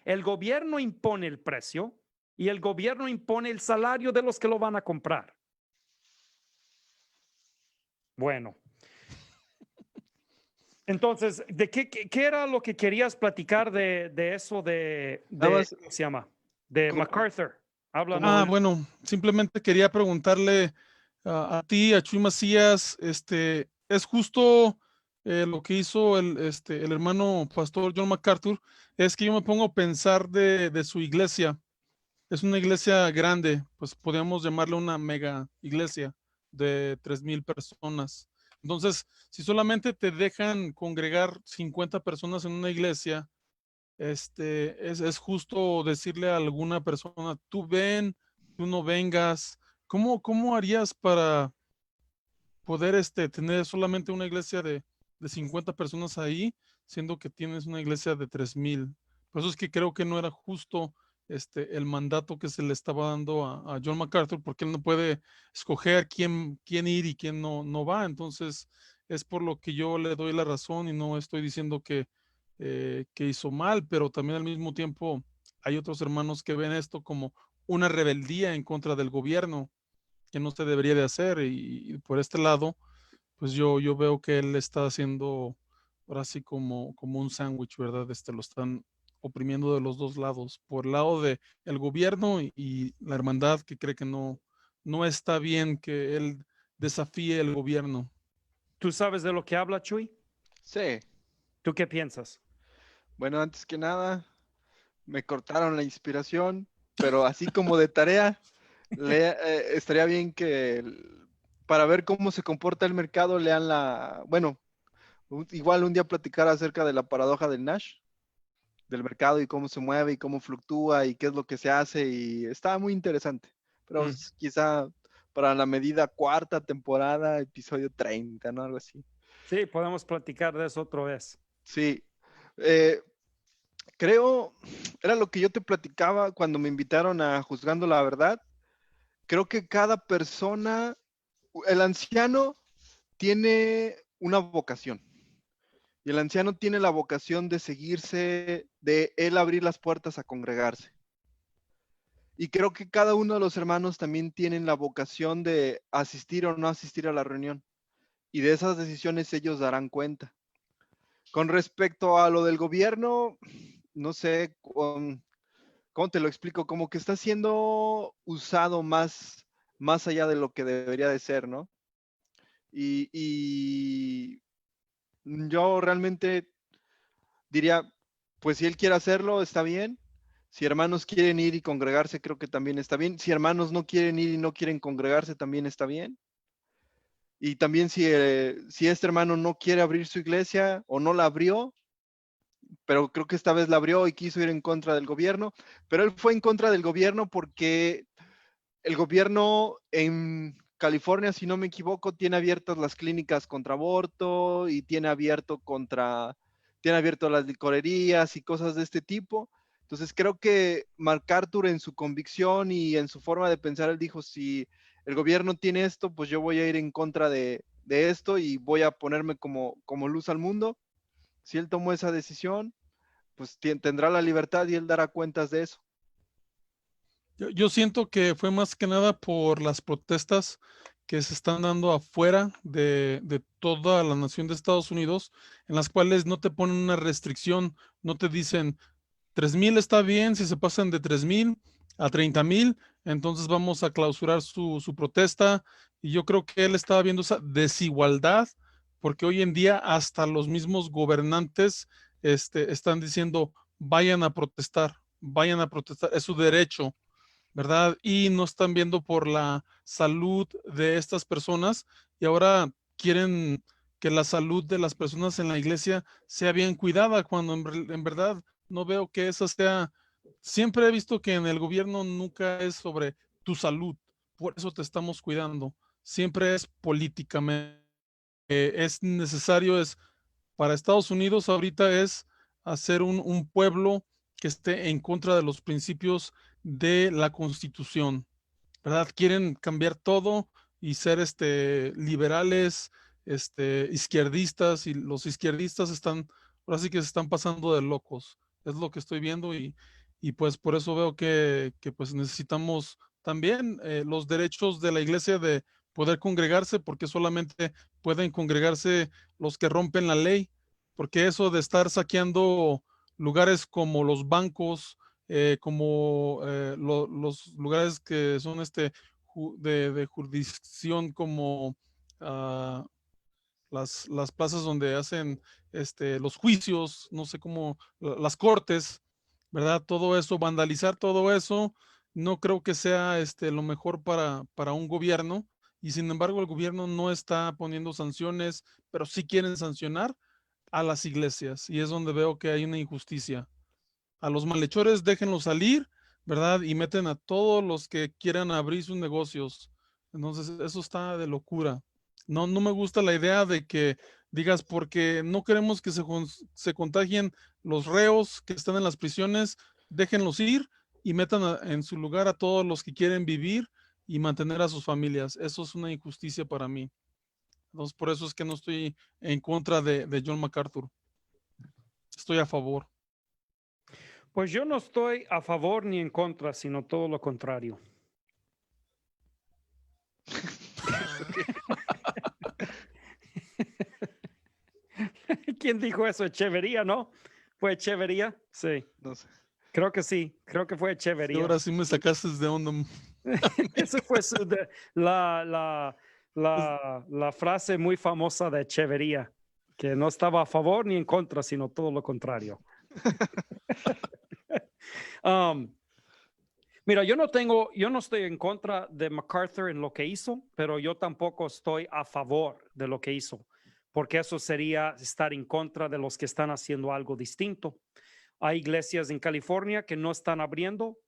El gobierno impone el precio y el gobierno impone el salario de los que lo van a comprar. Bueno, entonces, ¿de qué era lo que querías platicar de eso Nada más, ¿cómo se llama? De co- MacArthur. como, Háblanos. Bueno, simplemente quería preguntarle a ti, a Chuy Macías, ¿es justo lo que hizo el hermano pastor John MacArthur? Es que yo me pongo a pensar de su iglesia. Es una iglesia grande, pues podríamos llamarla una mega iglesia de 3,000 personas. Entonces, si solamente te dejan congregar 50 personas en una iglesia, es justo decirle a alguna persona, tú ven, tú no vengas. ¿Cómo harías para poder tener solamente una iglesia de 50 personas ahí, siendo que tienes una iglesia de 3,000? Por eso es que creo que no era justo el mandato que se le estaba dando a John MacArthur, porque él no puede escoger quién ir y quién no va. Entonces, es por lo que yo le doy la razón y no estoy diciendo que hizo mal, pero también al mismo tiempo hay otros hermanos que ven esto como una rebeldía en contra del gobierno que no se debería de hacer, y por este lado, pues yo veo que él está haciendo ahora sí como un sándwich, ¿verdad? Lo están oprimiendo de los dos lados, por el lado de el gobierno y la hermandad que cree que no está bien que él desafíe el gobierno. ¿Tú sabes de lo que habla, Chuy? sí, ¿Tú qué piensas? bueno, antes que nada, me cortaron la inspiración, pero así como de tarea, estaría bien que para ver cómo se comporta el mercado, lean bueno, igual un día platicar acerca de la paradoja del Nash, del mercado y cómo se mueve y cómo fluctúa y qué es lo que se hace y está muy interesante. Pero Mm. quizá para la medida cuarta temporada, episodio 30, ¿no? Algo así. Sí, podemos platicar de eso otra vez. Sí. Eh, creo, era lo que yo te platicaba cuando me invitaron a Juzgando la Verdad. Creo que cada persona, el anciano tiene una vocación. Y el anciano tiene la vocación de seguirse, de él abrir las puertas a congregarse. Y creo que cada uno de los hermanos también tienen la vocación de asistir o no asistir a la reunión. Y de esas decisiones ellos darán cuenta. Con respecto a lo del gobierno, no sé, ¿cómo te lo explico? Como que está siendo usado más allá de lo que debería de ser, ¿no? Y yo realmente diría, pues si él quiere hacerlo, está bien. Si hermanos quieren ir y congregarse, creo que también está bien. Si hermanos no quieren ir y no quieren congregarse, también está bien. Y también si este hermano no quiere abrir su iglesia o no la abrió, pero creo que esta vez la abrió y quiso ir en contra del gobierno, pero él fue en contra del gobierno porque el gobierno en California, si no me equivoco, tiene abiertas las clínicas contra aborto y tiene abierto las licorerías y cosas de este tipo. Entonces creo que MacArthur en su convicción y en su forma de pensar, él dijo, si el gobierno tiene esto, pues yo voy a ir en contra de esto y voy a ponerme como luz al mundo. Si él tomó esa decisión, pues tendrá la libertad y él dará cuentas de eso. Yo siento que fue más que nada por las protestas que se están dando afuera de toda la nación de Estados Unidos, en las cuales no te ponen una restricción, no te dicen 3,000 está bien, si se pasan de 3,000 a 30,000, entonces vamos a clausurar su protesta. Y yo creo que él estaba viendo esa desigualdad, porque hoy en día hasta los mismos gobernantes están diciendo, vayan a protestar, es su derecho, ¿verdad? Y no están viendo por la salud de estas personas, y ahora quieren que la salud de las personas en la iglesia sea bien cuidada, cuando en verdad no veo que esa sea. Siempre he visto que en el gobierno nunca es sobre tu salud, por eso te estamos cuidando. Siempre es políticamente. Es necesario, para Estados Unidos ahorita es hacer un pueblo que esté en contra de los principios de la Constitución, ¿verdad? Quieren cambiar todo y ser liberales, izquierdistas, y los izquierdistas ahora sí que se están pasando de locos. Es lo que estoy viendo y pues por eso veo que pues necesitamos también los derechos de la iglesia de poder congregarse, porque solamente pueden congregarse los que rompen la ley, porque eso de estar saqueando lugares como los bancos, como los lugares que son de jurisdicción como ah, las plazas donde hacen los juicios, no sé cómo, las cortes, ¿verdad? Todo eso, vandalizar todo eso, no creo que sea lo mejor para un gobierno. Y sin embargo, el gobierno no está poniendo sanciones, pero sí quieren sancionar a las iglesias. Y es donde veo que hay una injusticia. A los malhechores déjenlos salir, ¿verdad? Y meten a todos los que quieran abrir sus negocios. Entonces, eso está de locura. No, no me gusta la idea de que digas, porque no queremos que se contagien los reos que están en las prisiones, déjenlos ir y metan en su lugar a todos los que quieren vivir y mantener a sus familias. Eso es una injusticia para mí. Entonces, por eso es que no estoy en contra de John MacArthur. Estoy a favor. Pues yo no estoy a favor ni en contra, sino todo lo contrario. ¿Quién dijo eso? Echeverría, ¿no? ¿Fue Echeverría? Sí, No sé. creo que sí, creo que fue Sí, Echeverría. ahora sí me sacaste de onda. Esa fue la frase muy famosa de Echeverría, que no estaba a favor ni en contra, sino todo lo contrario. Mira, yo no estoy en contra de MacArthur en lo que hizo, pero yo tampoco estoy a favor de lo que hizo, porque eso sería estar en contra de los que están haciendo algo distinto. Hay iglesias en California que no están abriendo,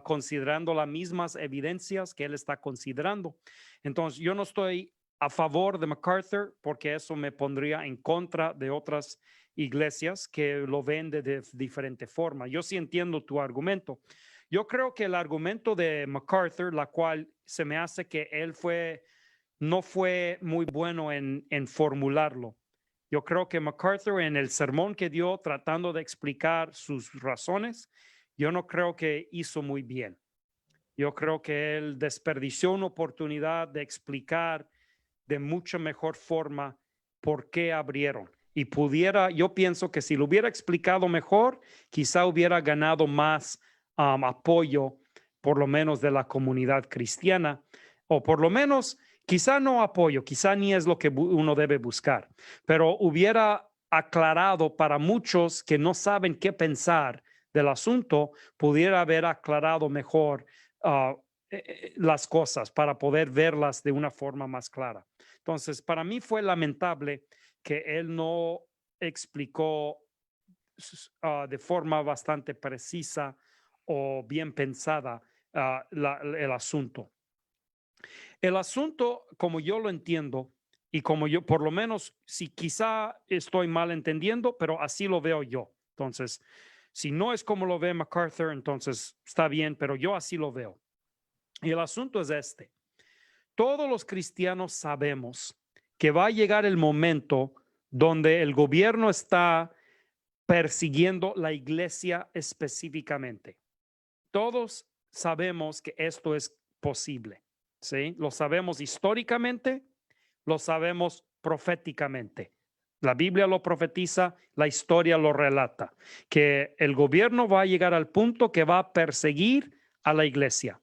considerando las mismas evidencias que él está considerando. Entonces, yo no estoy a favor de MacArthur porque eso me pondría en contra de otras iglesias que lo ven de diferente forma. Yo sí entiendo tu argumento. Yo creo que el argumento de MacArthur, la cual se me hace que él no fue muy bueno en formularlo. Yo creo que MacArthur en el sermón que dio tratando de explicar sus razones, yo no creo que hizo muy bien. Yo creo que él desperdició una oportunidad de explicar de mucha mejor forma por qué abrieron. Y yo pienso que si lo hubiera explicado mejor, quizá hubiera ganado más apoyo, por lo menos de la comunidad cristiana, o por lo menos, quizá no apoyo, quizá ni es lo que uno debe buscar, pero hubiera aclarado para muchos que no saben qué pensar del asunto, pudiera haber aclarado mejor las cosas para poder verlas de una forma más clara. Entonces, para mí fue lamentable que él no explicó de forma bastante precisa o bien pensada el asunto. El asunto, como yo lo entiendo, y como yo, por lo menos, si quizá estoy mal entendiendo, pero así lo veo yo. Entonces, si no es como lo ve MacArthur, entonces está bien, pero yo así lo veo. Y el asunto es este. Todos los cristianos sabemos que va a llegar el momento donde el gobierno está persiguiendo la iglesia específicamente. Todos sabemos que esto es posible, ¿sí? Lo sabemos históricamente, lo sabemos proféticamente. La Biblia lo profetiza, la historia lo relata, que el gobierno va a llegar al punto que va a perseguir a la iglesia.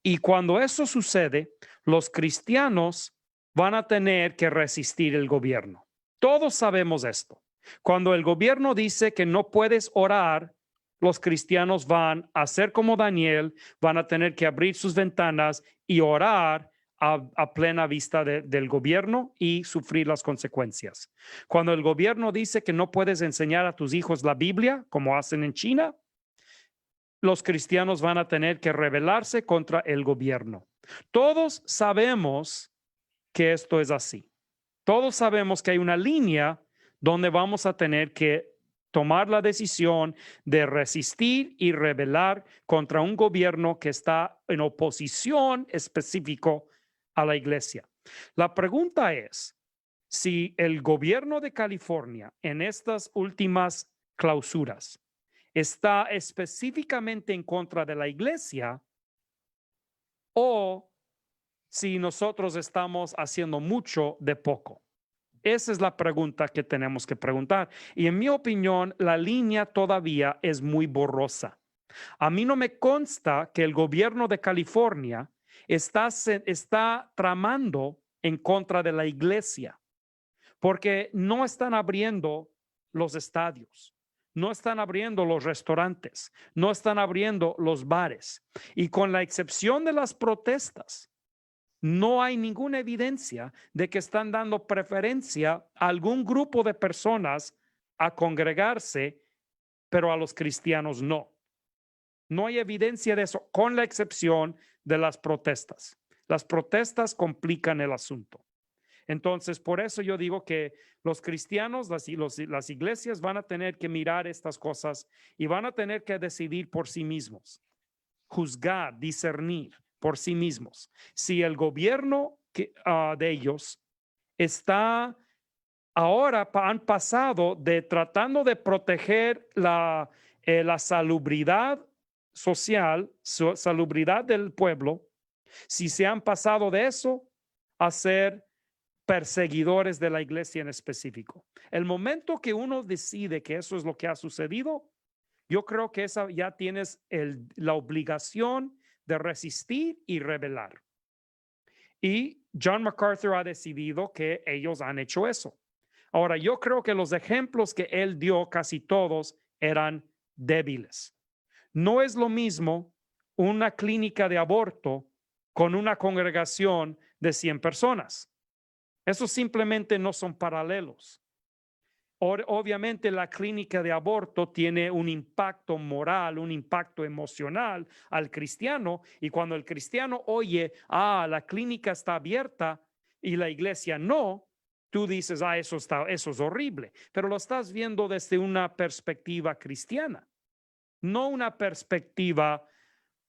Y cuando eso sucede, los cristianos van a tener que resistir el gobierno. Todos sabemos esto. Cuando el gobierno dice que no puedes orar, los cristianos van a hacer como Daniel, van a tener que abrir sus ventanas y orar a plena vista del gobierno y sufrir las consecuencias. Cuando el gobierno dice que no puedes enseñar a tus hijos la Biblia, como hacen en China, los cristianos van a tener que rebelarse contra el gobierno. Todos sabemos que esto es así. Todos sabemos que hay una línea donde vamos a tener que tomar la decisión de resistir y rebelar contra un gobierno que está en oposición específico a la iglesia. La pregunta es, si el gobierno de California en estas últimas clausuras está específicamente en contra de la iglesia o si nosotros estamos haciendo mucho de poco. Esa es la pregunta que tenemos que preguntar. Y en mi opinión, la línea todavía es muy borrosa. A mí no me consta que el gobierno de California está tramando en contra de la iglesia, porque no están abriendo los estadios, no están abriendo los restaurantes, no están abriendo los bares. Y con la excepción de las protestas, no hay ninguna evidencia de que están dando preferencia a algún grupo de personas a congregarse, pero a los cristianos no. No hay evidencia de eso, con la excepción de las protestas. Las protestas complican el asunto. Entonces, por eso yo digo que los cristianos, las iglesias van a tener que mirar estas cosas y van a tener que decidir por sí mismos, juzgar, discernir por sí mismos. Si el gobierno de ellos está ahora, han pasado de tratando de proteger la salubridad social, salubridad del pueblo, si se han pasado de eso a ser perseguidores de la iglesia en específico. El momento que uno decide que eso es lo que ha sucedido, yo creo que ya tienes la obligación de resistir y rebelar. Y John MacArthur ha decidido que ellos han hecho eso. Ahora, yo creo que los ejemplos que él dio, casi todos, eran débiles. No es lo mismo una clínica de aborto con una congregación de 100 personas. Esos simplemente no son paralelos. Obviamente la clínica de aborto tiene un impacto moral, un impacto emocional al cristiano, y cuando el cristiano oye, la clínica está abierta y la iglesia no, tú dices, eso es horrible, pero lo estás viendo desde una perspectiva cristiana, no una perspectiva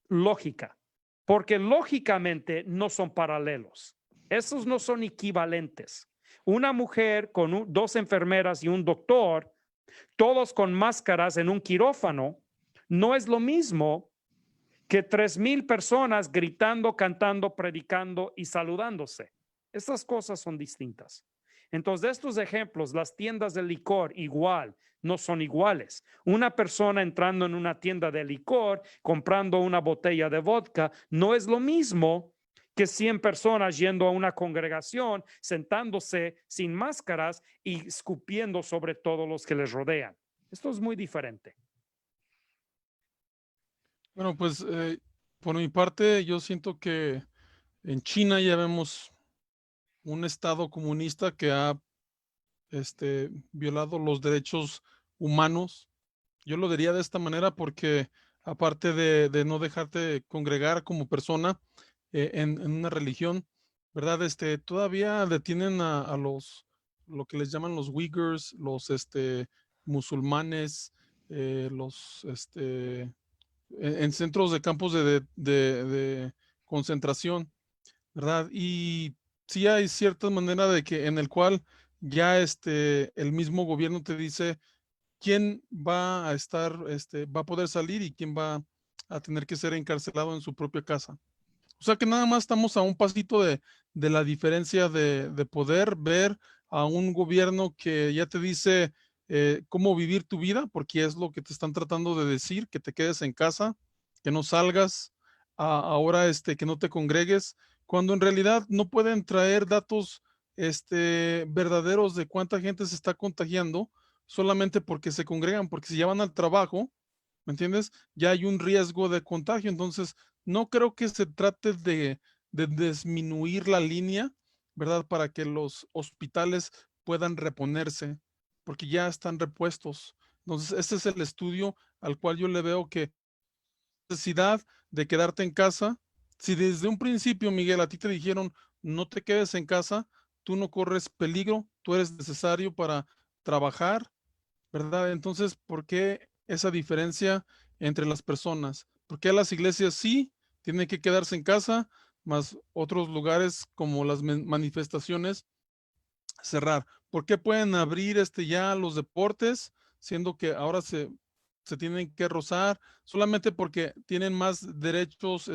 lógica, porque lógicamente no son paralelos. Esos no son equivalentes. Una mujer con dos enfermeras y un doctor, todos con máscaras en un quirófano, no es lo mismo que 3,000 personas gritando, cantando, predicando y saludándose. Estas cosas son distintas. Entonces, de estos ejemplos, las tiendas de licor igual, no son iguales. Una persona entrando en una tienda de licor, comprando una botella de vodka, no es lo mismo que 100 personas yendo a una congregación, sentándose sin máscaras y escupiendo sobre todos los que les rodean. Esto es muy diferente. Bueno, pues por mi parte, yo siento que en China ya vemos un estado comunista que ha violado los derechos humanos. Yo lo diría de esta manera porque aparte de no dejarte congregar como persona en una religión, ¿verdad? Todavía detienen a lo que les llaman los Uyghurs, los musulmanes, los en centros de campos de concentración, ¿verdad? Y sí hay cierta manera de que en el cual ya el mismo gobierno te dice quién va a estar, va a poder salir y quién va a tener que ser encarcelado en su propia casa. O sea que nada más estamos a un pasito de la diferencia de poder ver a un gobierno que ya te dice cómo vivir tu vida, porque es lo que te están tratando de decir, que te quedes en casa, que no salgas, ahora que no te congregues, cuando en realidad no pueden traer datos verdaderos de cuánta gente se está contagiando solamente porque se congregan, porque si ya van al trabajo, ¿me entiendes? Ya hay un riesgo de contagio, entonces no creo que se trate de disminuir la línea, ¿verdad? Para que los hospitales puedan reponerse, porque ya están repuestos. Entonces, ese es el estudio al cual yo le veo que necesidad de quedarte en casa. Si desde un principio, Miguel, a ti te dijeron no te quedes en casa, tú no corres peligro, tú eres necesario para trabajar, ¿verdad? Entonces, ¿por qué esa diferencia entre las personas? ¿Por qué las iglesias sí tienen que quedarse en casa, más otros lugares como las manifestaciones cerrar? ¿Por qué pueden abrir ya los deportes, siendo que ahora se tienen que rozar solamente porque tienen más derechos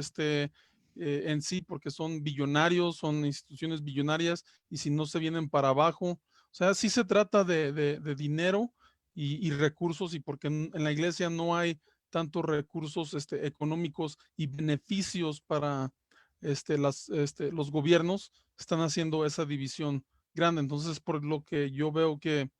en sí, porque son billonarios, son instituciones billonarias, y si no se vienen para abajo. O sea, sí se trata de dinero y recursos, y porque en la iglesia no hay tantos recursos económicos y beneficios para los gobiernos, están haciendo esa división grande. Entonces, por lo que yo veo que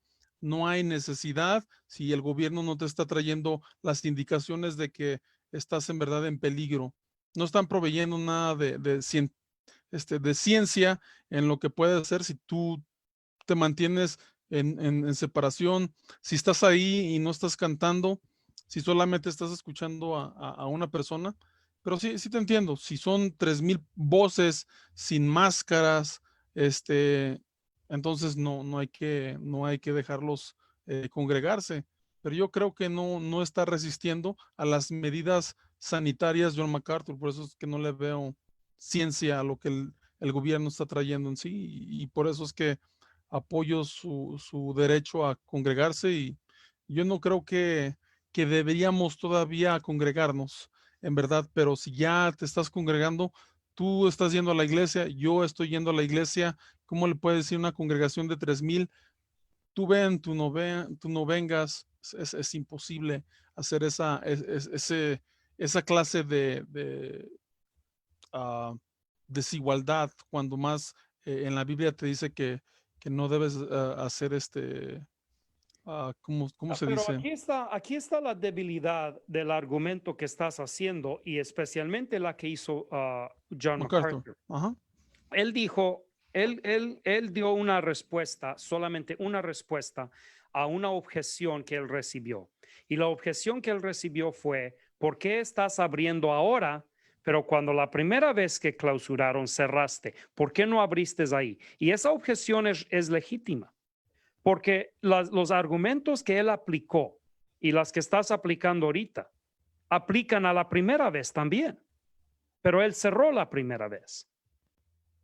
no hay necesidad si el gobierno no te está trayendo las indicaciones de que estás en verdad en peligro. No están proveyendo nada de ciencia en lo que puedes hacer si tú te mantienes en separación, si estás ahí y no estás cantando, si solamente estás escuchando a una persona. Pero sí, sí te entiendo, si son 3,000 voces sin máscaras, entonces no hay que dejarlos congregarse. Pero yo creo que no está resistiendo a las medidas sanitarias John MacArthur, por eso es que no le veo ciencia a lo que el gobierno está trayendo en sí, y por eso es que apoyo su derecho a congregarse, y yo no creo que deberíamos todavía congregarnos, en verdad, pero si ya te estás congregando, tú estás yendo a la iglesia, yo estoy yendo a la iglesia. ¿Cómo le puedes decir una congregación de 3,000? Tú no vengas, es imposible hacer esa clase de desigualdad, cuando más en la Biblia te dice que no debes hacer ¿cómo se Pero dice? aquí está la debilidad del argumento que estás haciendo y especialmente la que hizo John MacArthur. MacArthur. Ajá. Él dijo, él dio una respuesta, solamente una respuesta a una objeción que él recibió. Y la objeción que él recibió fue, ¿por qué estás abriendo ahora? Pero cuando la primera vez que clausuraron cerraste, ¿por qué no abriste ahí? Y esa objeción es legítima, porque los argumentos que él aplicó y las que estás aplicando ahorita aplican a la primera vez también, pero él cerró la primera vez.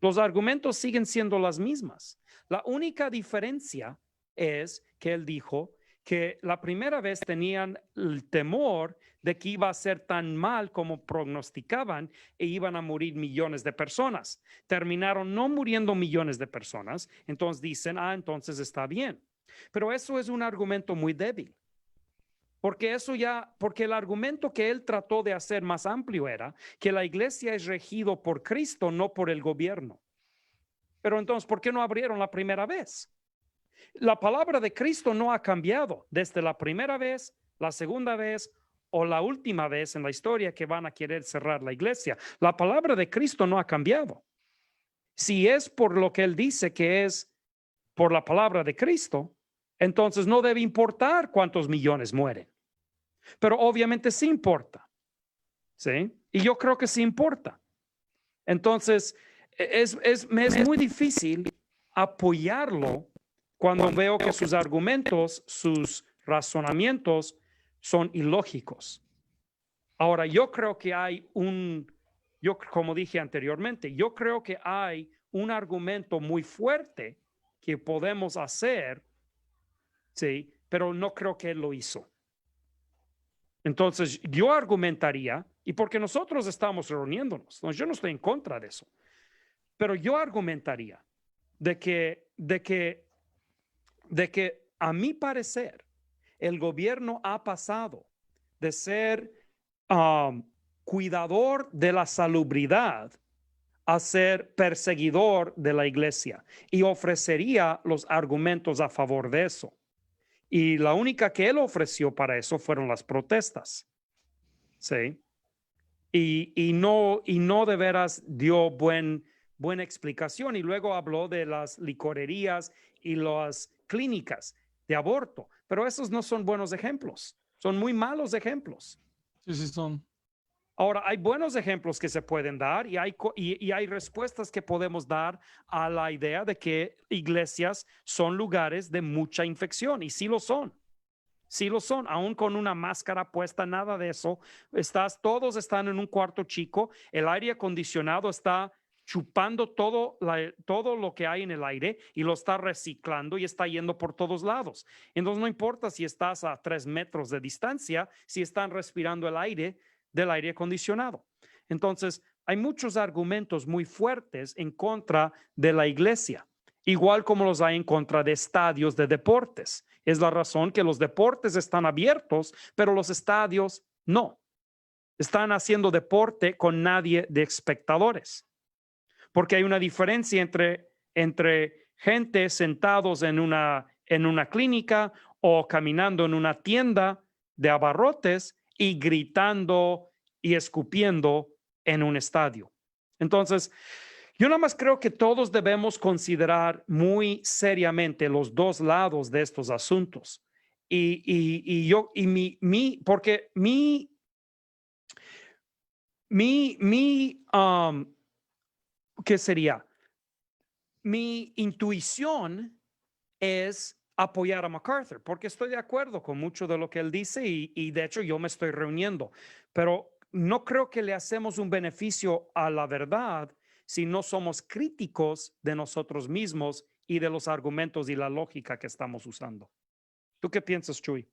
Los argumentos siguen siendo las mismas. La única diferencia es que él dijo que la primera vez tenían el temor de que iba a ser tan mal como prognosticaban e iban a morir millones de personas. Terminaron no muriendo millones de personas, entonces dicen, entonces está bien. Pero eso es un argumento muy débil. Porque el argumento que él trató de hacer más amplio era que la iglesia es regido por Cristo, no por el gobierno. Pero entonces, ¿por qué no abrieron la primera vez? La palabra de Cristo no ha cambiado desde la primera vez, la segunda vez o la última vez en la historia que van a querer cerrar la iglesia. La palabra de Cristo no ha cambiado. Si es por lo que él dice que es por la palabra de Cristo, entonces no debe importar cuántos millones mueren. Pero obviamente sí importa. ¿Sí? Y yo creo que sí importa. Entonces, es muy difícil apoyarlo cuando veo que sus argumentos, sus razonamientos son ilógicos. Ahora, yo creo que hay como dije anteriormente, yo creo que hay un argumento muy fuerte que podemos hacer, ¿sí? Pero no creo que él lo hizo. Entonces, yo argumentaría, y porque nosotros estamos reuniéndonos, yo no estoy en contra de eso, pero yo argumentaría de que a mi parecer, el gobierno ha pasado de ser cuidador de la salubridad a ser perseguidor de la iglesia, y ofrecería los argumentos a favor de eso. Y la única que él ofreció para eso fueron las protestas. ¿Sí? Y no de veras dio buena explicación. Y luego habló de las licorerías y las clínicas de aborto. Pero esos no son buenos ejemplos. Son muy malos ejemplos. Sí, sí son. Ahora, hay buenos ejemplos que se pueden dar y hay respuestas que podemos dar a la idea de que iglesias son lugares de mucha infección, y sí lo son. Sí lo son, aún con una máscara puesta, nada de eso. Todos están en un cuarto chico, el aire acondicionado está chupando todo lo que hay en el aire y lo está reciclando y está yendo por todos lados. Entonces no importa si estás a 3 metros de distancia, si están respirando el aire del aire acondicionado. Entonces hay muchos argumentos muy fuertes en contra de la iglesia, igual como los hay en contra de estadios de deportes. Es la razón que los deportes están abiertos, pero los estadios no. Están haciendo deporte con nadie de espectadores, porque hay una diferencia entre gente sentados en una clínica o caminando en una tienda de abarrotes y gritando y escupiendo en un estadio. Entonces, yo nada más creo que todos debemos considerar muy seriamente los dos lados de estos asuntos. Porque ¿qué sería? Mi intuición es apoyar a MacArthur, porque estoy de acuerdo con mucho de lo que él dice y de hecho yo me estoy reuniendo, pero no creo que le hacemos un beneficio a la verdad si no somos críticos de nosotros mismos y de los argumentos y la lógica que estamos usando. ¿Tú qué piensas, Chuy?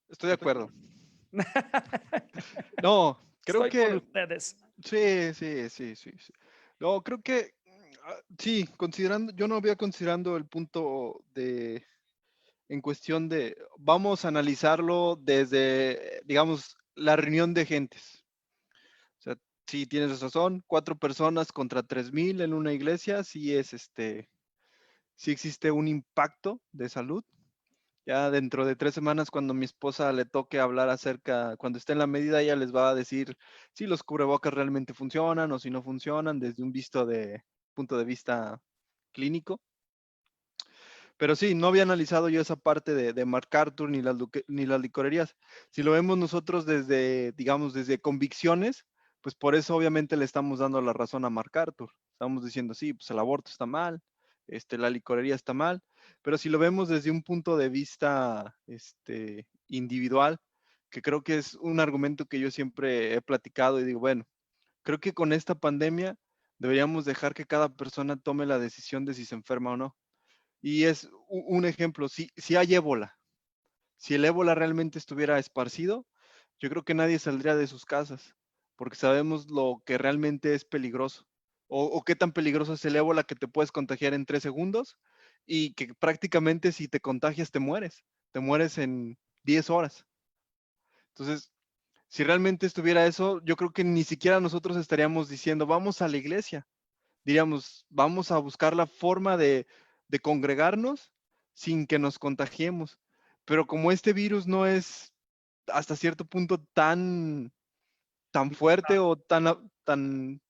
Estoy de acuerdo. No, creo Estoy que con ustedes. sí. No, creo que sí, yo no había considerando el punto en cuestión de, vamos a analizarlo desde, digamos, la reunión de gentes. O sea, sí tienes razón, 4 personas contra 3,000 en una iglesia, sí existe un impacto de salud. Ya dentro de 3 semanas, cuando mi esposa le toque hablar cuando esté en la medida, ella les va a decir si los cubrebocas realmente funcionan o si no funcionan desde un punto de vista clínico. Pero sí, no había analizado yo esa parte de MacArthur ni las licorerías. Si lo vemos nosotros desde, digamos, desde convicciones, pues por eso obviamente le estamos dando la razón a MacArthur. Estamos diciendo, sí, pues el aborto está mal, la licorería está mal, pero si lo vemos desde un punto de vista individual, que creo que es un argumento que yo siempre he platicado y digo, bueno, creo que con esta pandemia deberíamos dejar que cada persona tome la decisión de si se enferma o no. Y es un ejemplo, si hay ébola, si el ébola realmente estuviera esparcido, yo creo que nadie saldría de sus casas, porque sabemos lo que realmente es peligroso, o qué tan peligroso es el ébola que te puedes contagiar en 3 segundos y que prácticamente si te contagias te mueres en 10 horas. Entonces, si realmente estuviera eso, yo creo que ni siquiera nosotros estaríamos diciendo, vamos a la iglesia. Diríamos, vamos a buscar la forma de congregarnos sin que nos contagiemos. Pero como este virus no es hasta cierto punto tan fuerte o tan, No es tan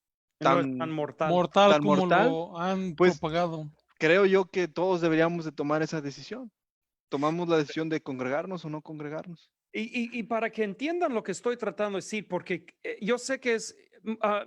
tan, mortal. Mortal tan como mortal, lo han pues propagado. creo yo que todos deberíamos de tomar esa decisión. Tomamos la decisión de congregarnos o no congregarnos. Y para que entiendan lo que estoy tratando de decir, porque yo sé que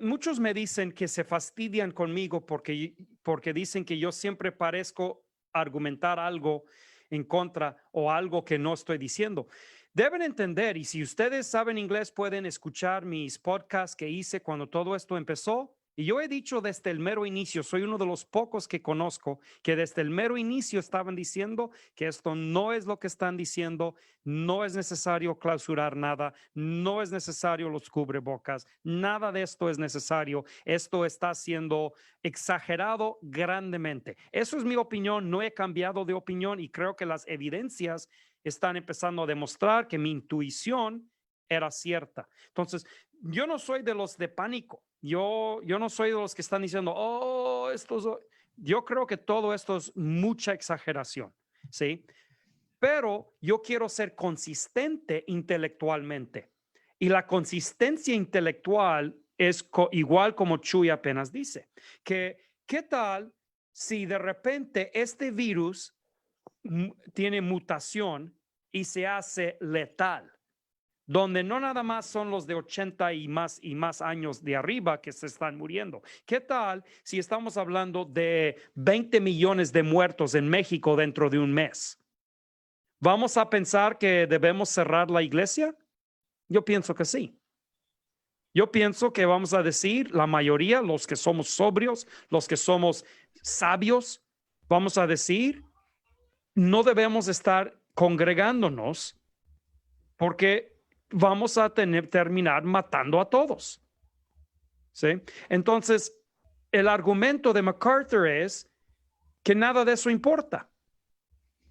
muchos me dicen que se fastidian conmigo porque dicen que yo siempre parezco argumentar algo en contra o algo que no estoy diciendo. Deben entender, y si ustedes saben inglés, pueden escuchar mis podcasts que hice cuando todo esto empezó. Y yo he dicho desde el mero inicio, soy uno de los pocos que conozco que desde el mero inicio estaban diciendo que esto no es lo que están diciendo, no es necesario clausurar nada, no es necesario los cubrebocas, nada de esto es necesario, esto está siendo exagerado grandemente. Eso es mi opinión, no he cambiado de opinión y creo que las evidencias están empezando a demostrar que mi intuición era cierta. Entonces, yo no soy de los de pánico, yo no soy de los que están diciendo, yo creo que todo esto es mucha exageración, ¿sí? Pero yo quiero ser consistente intelectualmente. Y la consistencia intelectual es igual como Chuy apenas dice, que ¿qué tal si de repente este virus tiene mutación y se hace letal? Donde no nada más son los de 80 y más años de arriba que se están muriendo. ¿Qué tal si estamos hablando de 20 millones de muertos en México dentro de un mes? ¿Vamos a pensar que debemos cerrar la iglesia? Yo pienso que sí. Yo pienso que vamos a decir, la mayoría, los que somos sobrios, los que somos sabios, vamos a decir, no debemos estar congregándonos porque vamos a terminar matando a todos. ¿Sí? Entonces, el argumento de MacArthur es que nada de eso importa,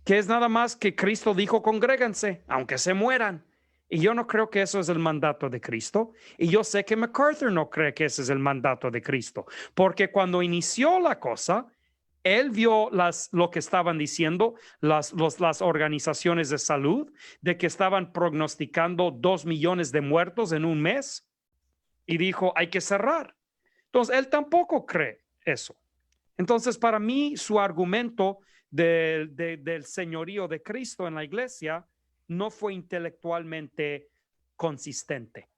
que es nada más que Cristo dijo congréganse, aunque se mueran. Y yo no creo que eso es el mandato de Cristo. Y yo sé que MacArthur no cree que ese es el mandato de Cristo, porque cuando inició la cosa, él vio lo que estaban diciendo las organizaciones de salud, de que estaban prognosticando 2 millones de muertos en un mes, y dijo, hay que cerrar. Entonces, él tampoco cree eso. Entonces, para mí, su argumento del señorío de Cristo en la iglesia no fue intelectualmente consistente.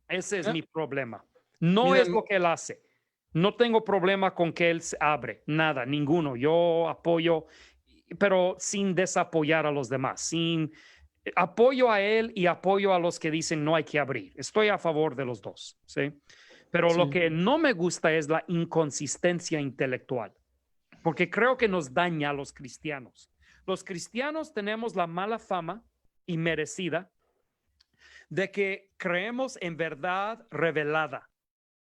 Ese es mi problema. No es lo que él hace. No tengo problema con que él se abre, nada, ninguno. Yo apoyo, pero sin desapoyar a los demás, sin apoyo a él y apoyo a los que dicen no hay que abrir. Estoy a favor de los dos, ¿sí? Pero lo que no me gusta es la inconsistencia intelectual, porque creo que nos daña a los cristianos. Los cristianos tenemos la mala fama y merecida de que creemos en verdad revelada,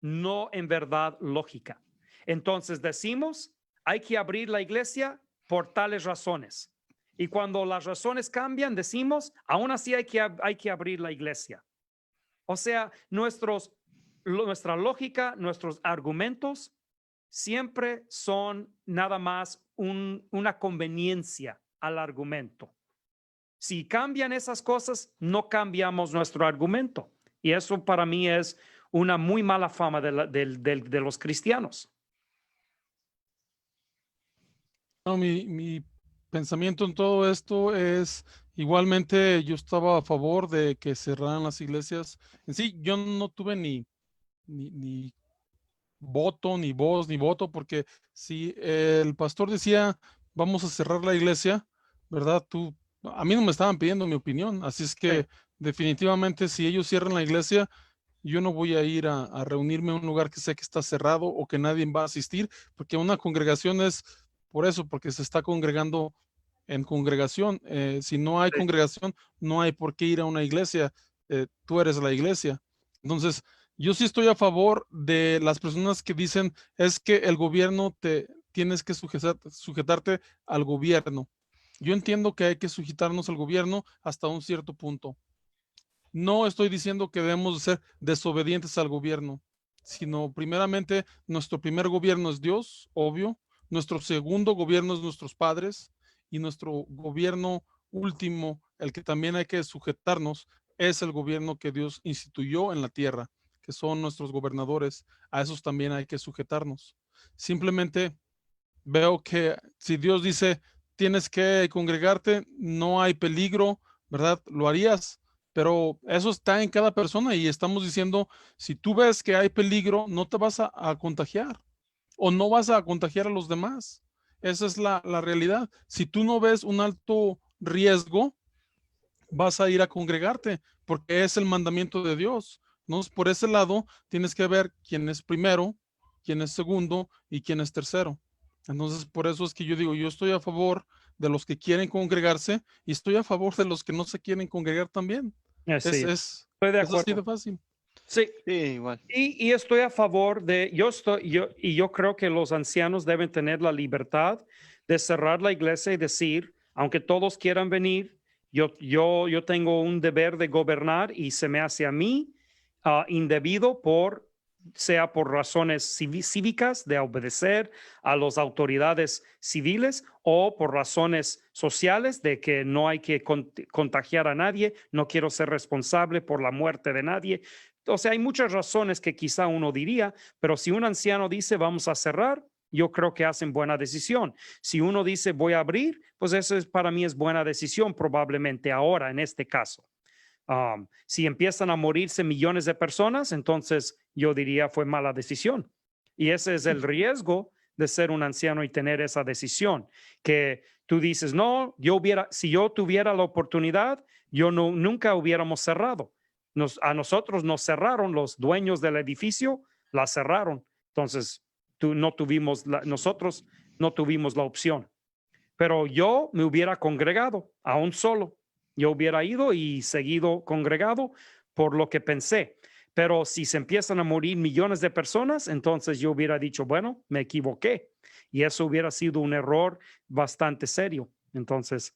no en verdad lógica. Entonces decimos, hay que abrir la iglesia por tales razones. Y cuando las razones cambian, decimos, aún así hay que abrir la iglesia. O sea, nuestra lógica, nuestros argumentos siempre son nada más una conveniencia al argumento. Si cambian esas cosas, no cambiamos nuestro argumento. Y eso para mí es una muy mala fama de los cristianos. No, mi pensamiento en todo esto es, igualmente yo estaba a favor de que cerraran las iglesias. En sí, yo no tuve ni voto, ni voz, ni voto, porque si el pastor decía, vamos a cerrar la iglesia, ¿verdad? A mí no me estaban pidiendo mi opinión, así es que definitivamente si ellos cierran la iglesia, yo no voy a ir a reunirme a un lugar que sé que está cerrado o que nadie va a asistir, porque una congregación es por eso, porque se está congregando en congregación. Si no hay congregación, no hay por qué ir a una iglesia. Tú eres la iglesia. Entonces, yo sí estoy a favor de las personas que dicen es que el gobierno tienes que sujetarte al gobierno. Yo entiendo que hay que sujetarnos al gobierno hasta un cierto punto. No estoy diciendo que debemos ser desobedientes al gobierno, sino primeramente nuestro primer gobierno es Dios, obvio. Nuestro segundo gobierno es nuestros padres y nuestro gobierno último, el que también hay que sujetarnos, es el gobierno que Dios instituyó en la tierra, que son nuestros gobernadores. A esos también hay que sujetarnos. Simplemente veo que si Dios dice tienes que congregarte, no hay peligro, ¿verdad? Lo harías, pero eso está en cada persona y estamos diciendo, si tú ves que hay peligro, no te vas a contagiar o no vas a contagiar a los demás. Esa es la realidad. Si tú no ves un alto riesgo, vas a ir a congregarte porque es el mandamiento de Dios. ¿No? Por ese lado, tienes que ver quién es primero, quién es segundo y quién es tercero. Entonces, por eso es que yo digo, yo estoy a favor de los que quieren congregarse y estoy a favor de los que no se quieren congregar también. Sí, estoy de acuerdo. Es así de fácil. Sí, igual. Y estoy a favor yo creo que los ancianos deben tener la libertad de cerrar la iglesia y decir, aunque todos quieran venir, yo tengo un deber de gobernar y se me hace a mí indebido sea por razones cívicas de obedecer a las autoridades civiles o por razones sociales de que no hay que contagiar a nadie, no quiero ser responsable por la muerte de nadie. O sea, hay muchas razones que quizá uno diría, pero si un anciano dice vamos a cerrar, yo creo que hacen buena decisión. Si uno dice voy a abrir, pues eso para mí es buena decisión probablemente ahora en este caso. Si empiezan a morirse millones de personas, entonces yo diría fue mala decisión. Y ese es el riesgo de ser un anciano y tener esa decisión, que tú dices, no, si yo tuviera la oportunidad, nunca hubiéramos cerrado. a nosotros nos cerraron, los dueños del edificio la cerraron. Entonces, nosotros no tuvimos la opción. Pero yo me hubiera congregado, aún solo. Yo hubiera ido y seguido congregado por lo que pensé. Pero si se empiezan a morir millones de personas, entonces yo hubiera dicho, bueno, me equivoqué. Y eso hubiera sido un error bastante serio. Entonces,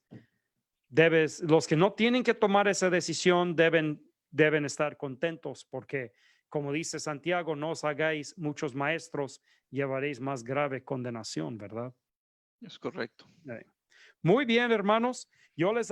los que no tienen que tomar esa decisión deben estar contentos porque, como dice Santiago, no os hagáis muchos maestros, llevaréis más grave condenación, ¿verdad? Es correcto. Muy bien, hermanos. Yo les